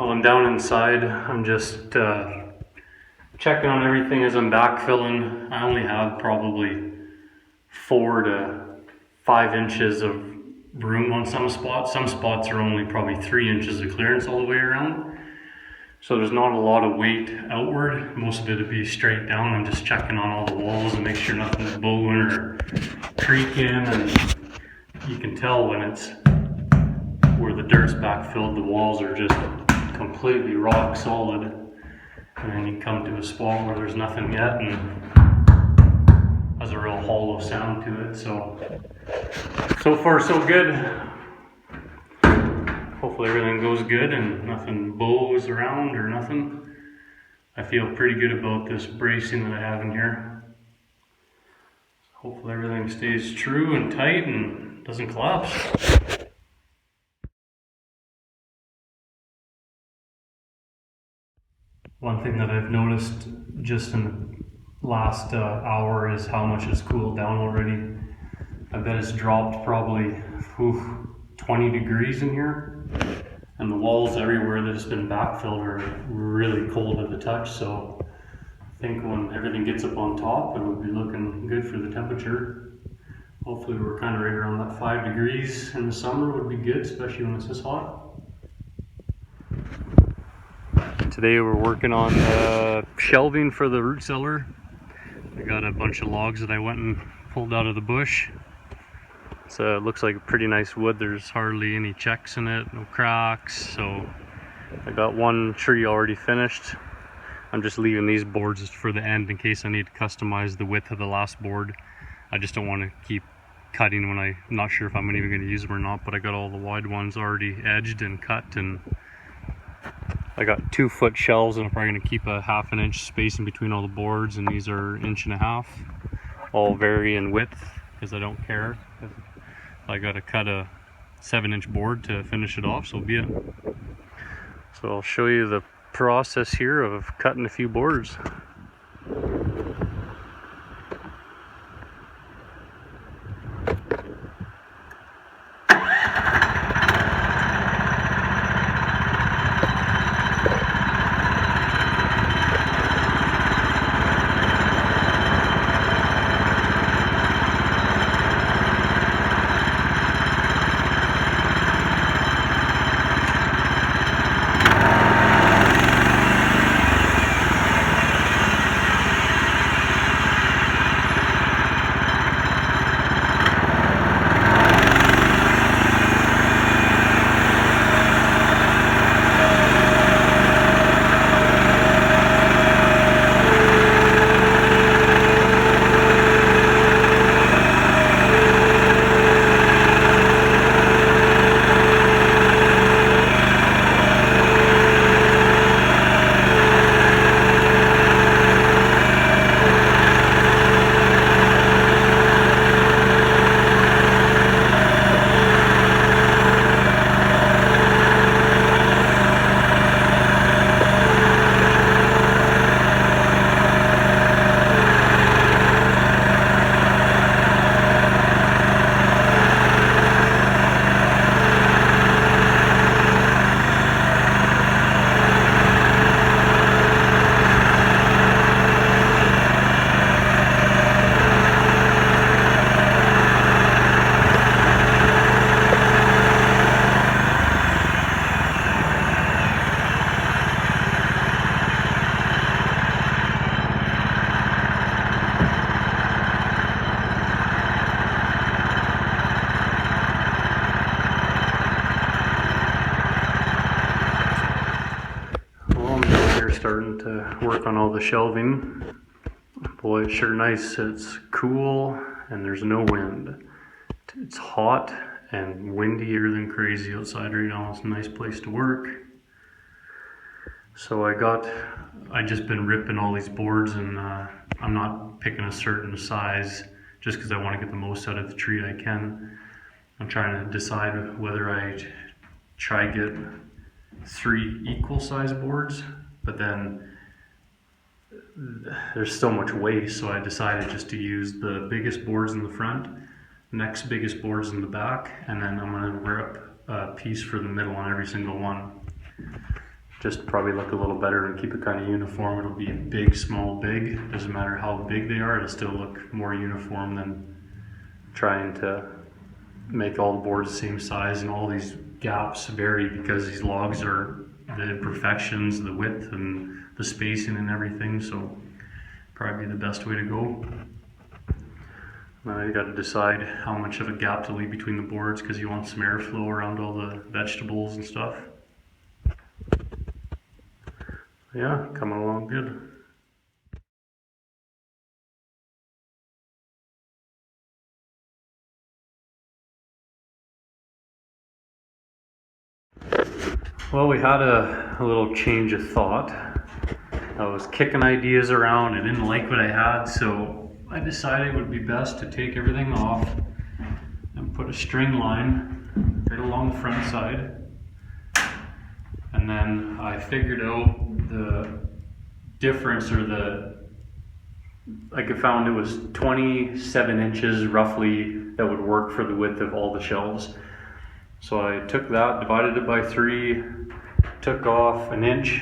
Well, I'm down inside. I'm just checking on everything as I'm backfilling. I only have probably 4 to 5 inches of room on some spots. Some spots are only probably 3 inches of clearance all the way around. So there's not a lot of weight outward. Most of it would be straight down. I'm just checking on all the walls and make sure nothing's bowing or creaking. And you can tell when it's where the dirt's backfilled, the walls are just completely rock solid. And then you come to a spot where there's nothing yet and has a real hollow sound to it. So far so good. Hopefully everything goes good and nothing bows around or nothing. I feel pretty good about this bracing that I have in here. Hopefully everything stays true and tight and doesn't collapse. One thing that I've noticed just in the last hour is how much it's cooled down already. I bet it's dropped probably 20 degrees in here. And the walls everywhere that has been backfilled are really cold at the touch. So I think when everything gets up on top, it'll be looking good for the temperature. Hopefully we're kind of right around that 5 degrees in the summer would be good, especially when it's this hot. Today we're working on shelving for the root cellar. I got a bunch of logs that I went and pulled out of the bush. So it looks like pretty nice wood. There's hardly any checks in it, no cracks. So I got one tree already finished. I'm just leaving these boards for the end in case I need to customize the width of the last board. I just don't want to keep cutting when I'm not sure if I'm even going to use them or not, but I got all the wide ones already edged and cut, and I got 2-foot shelves, and I'm probably going to keep a 1/2 inch space in between all the boards, and these are 1.5 inches. All vary in width because I don't care. I got to cut a 7-inch board to finish it off, so be it. So I'll show you the process here of cutting a few boards. Starting to work on all the shelving. Boy, it's sure nice. It's cool and there's no wind. It's hot and windier than crazy outside right now. It's a nice place to work. So I just been ripping all these boards, and I'm not picking a certain size just because I want to get the most out of the tree I can. I'm trying to decide whether I try get 3 equal size boards, but then there's so much waste, so I decided just to use the biggest boards in the front, next biggest boards in the back, and then I'm going to rip a piece for the middle on every single one. just probably look a little better and keep it kind of uniform. It'll be big, small, big. Doesn't matter how big they are, it'll still look more uniform than trying to make all the boards the same size, and all these gaps vary because these logs are the imperfections, the width and the spacing and everything, so probably the best way to go. Now you got to decide how much of a gap to leave between the boards because you want some airflow around all the vegetables and stuff. Yeah, coming along good. Well, we had a little change of thought. I was kicking ideas around. I didn't like what I had, so I decided it would be best to take everything off and put a string line right along the front side. And then I figured out the difference, or I found it was 27 inches roughly that would work for the width of all the shelves. So I took that, divided it by 3, took off an inch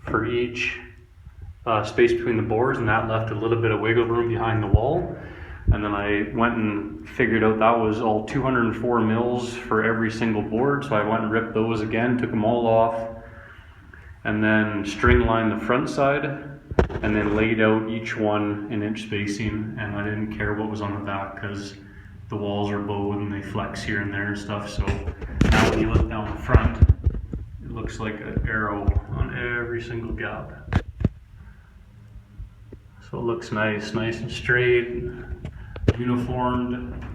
for each space between the boards, and that left a little bit of wiggle room behind the wall. And then I went and figured out that was all 204 mils for every single board. So I went and ripped those again, took them all off, and then string lined the front side, and then laid out each one in inch spacing. And I didn't care what was on the back because the walls are bowed and they flex here and there and stuff. So now when you look down the front, it looks like an arrow on every single gap. So it looks nice and straight, uniformed.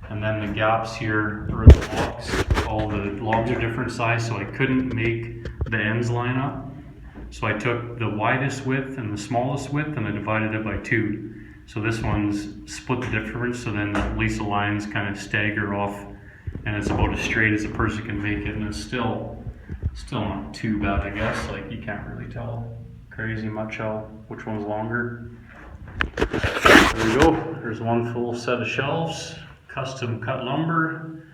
And then the gaps here are the logs. All the logs are different size, so I couldn't make the ends line up. So I took the widest width and the smallest width and I divided it by 2. So this one's split the difference, so then at least the lines kind of stagger off and it's about as straight as a person can make it, and it's still not too bad, I guess. Like, you can't really tell crazy much which one's longer. There we go. There's one full set of shelves, custom cut lumber.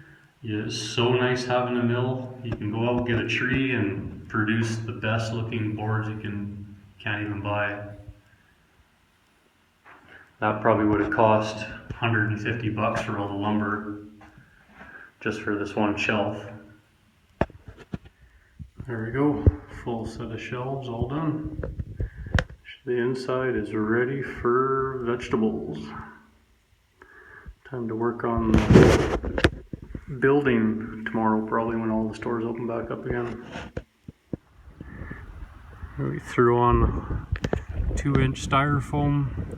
It's so nice having a mill. You can go out and get a tree and produce the best looking boards you can't even buy. That probably would have cost $150 for all the lumber just for this one shelf. There we go, full set of shelves all done. The inside is ready for vegetables. Time to work on the building tomorrow, probably when all the stores open back up again. We threw on 2-inch styrofoam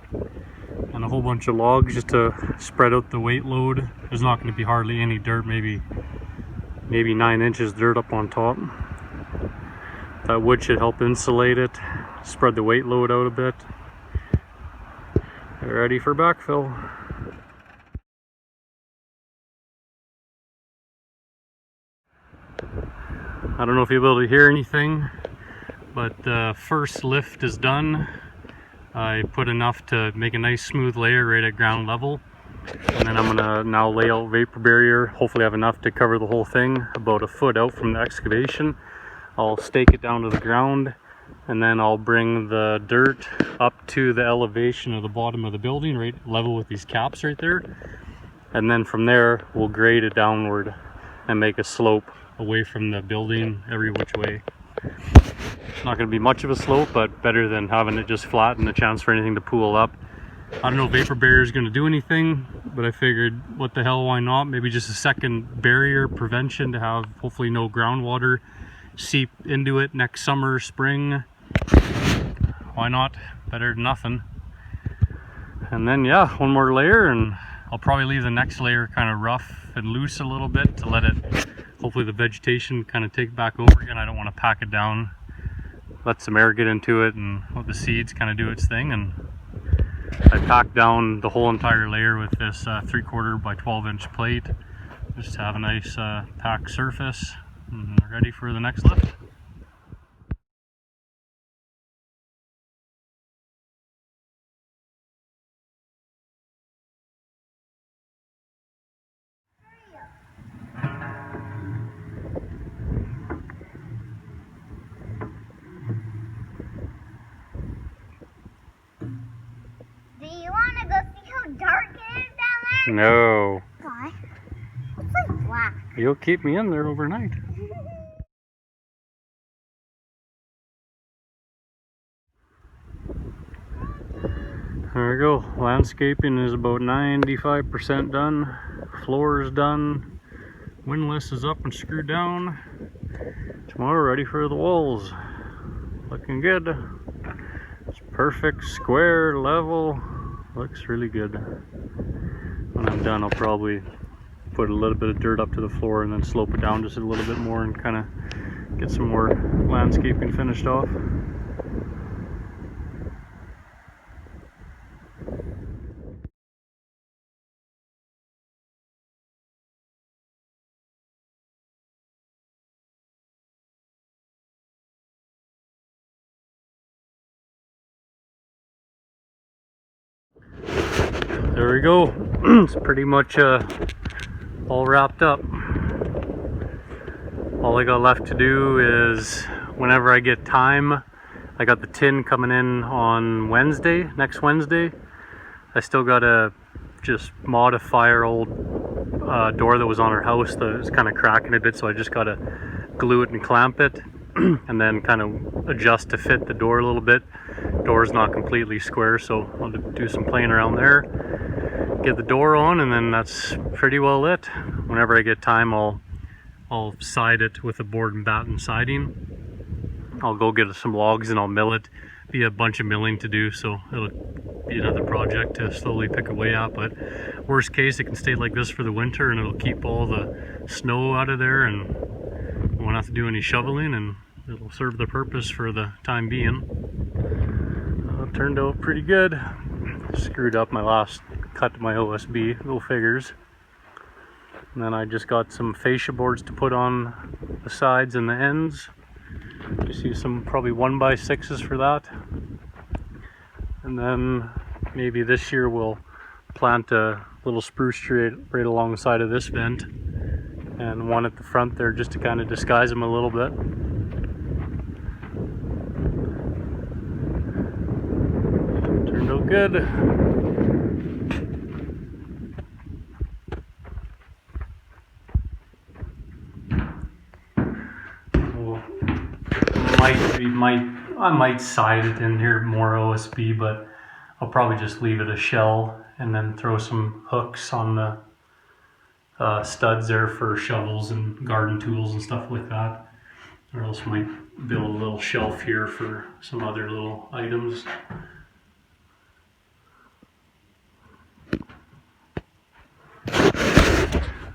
and a whole bunch of logs just to spread out the weight load. There's not going to be hardly any dirt, maybe 9 inches dirt up on top. That wood should help insulate it, spread the weight load out a bit. They're ready for backfill. I don't know if you'll be able to hear anything, but the first lift is done. I put enough to make a nice smooth layer right at ground level. And then I'm gonna now lay out vapor barrier. Hopefully I have enough to cover the whole thing, about a foot out from the excavation. I'll stake it down to the ground, and then I'll bring the dirt up to the elevation of the bottom of the building, right level with these caps right there. And then from there, we'll grade it downward and make a slope away from the building every which way. It's not going to be much of a slope, but better than having it just flat and a chance for anything to pool up. I don't know if vapor barrier is going to do anything, but I figured, what the hell, why not? Maybe just a second barrier prevention to have hopefully no groundwater seep into it next summer, spring. Why not? Better than nothing. And then yeah, one more layer, and I'll probably leave the next layer kind of rough and loose a little bit to let it, hopefully the vegetation kind of take back over again. I don't want to pack it down, let some air get into it and let the seeds kind of do its thing. And I packed down the whole entire layer with this 3/4 by 12-inch plate just to have a nice packed surface, and ready for the next lift. No. Why? It's like black. You'll keep me in there overnight. There we go. Landscaping is about 95% done. Floor is done. Windlass is up and screwed down. Tomorrow ready for the walls. Looking good. It's perfect, square, level. Looks really good. When I'm done, I'll probably put a little bit of dirt up to the floor and then slope it down just a little bit more and kind of get some more landscaping finished off. There we go. It's pretty much all wrapped up. All I got left to do is whenever I get time, I got the tin coming in on Wednesday, next Wednesday. I still gotta just modify our old door that was on our house that was kind of cracking a bit, so I just gotta glue it and clamp it and then kind of adjust to fit the door a little bit. Door's not completely square, so I'll do some playing around there, get the door on, and then that's pretty well it. Whenever I get time, I'll side it with a board and batten siding. I'll go get some logs and I'll mill it. Be a bunch of milling to do, so it'll be another project to slowly pick away at. But worst case, it can stay like this for the winter and it'll keep all the snow out of there and we won't have to do any shoveling, and it'll serve the purpose for the time being. It turned out pretty good. Screwed up my last cut to my OSB, go figures. And then I just got some fascia boards to put on the sides and the ends. Just use some probably 1x6s for that. And then maybe this year we'll plant a little spruce tree right alongside of this vent and one at the front there just to kind of disguise them a little bit. Turned out good. I might side it in here more OSB, but I'll probably just leave it a shell and then throw some hooks on the studs there for shovels and garden tools and stuff like that. Or else might build a little shelf here for some other little items.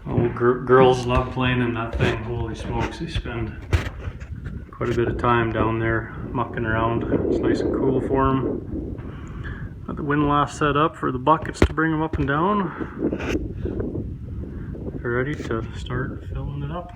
Oh, girls love playing in that thing. Holy smokes, they spend quite a bit of time down there mucking around. It's nice and cool for them. Got the windlass set up for the buckets to bring them up and down. They're ready to start filling it up.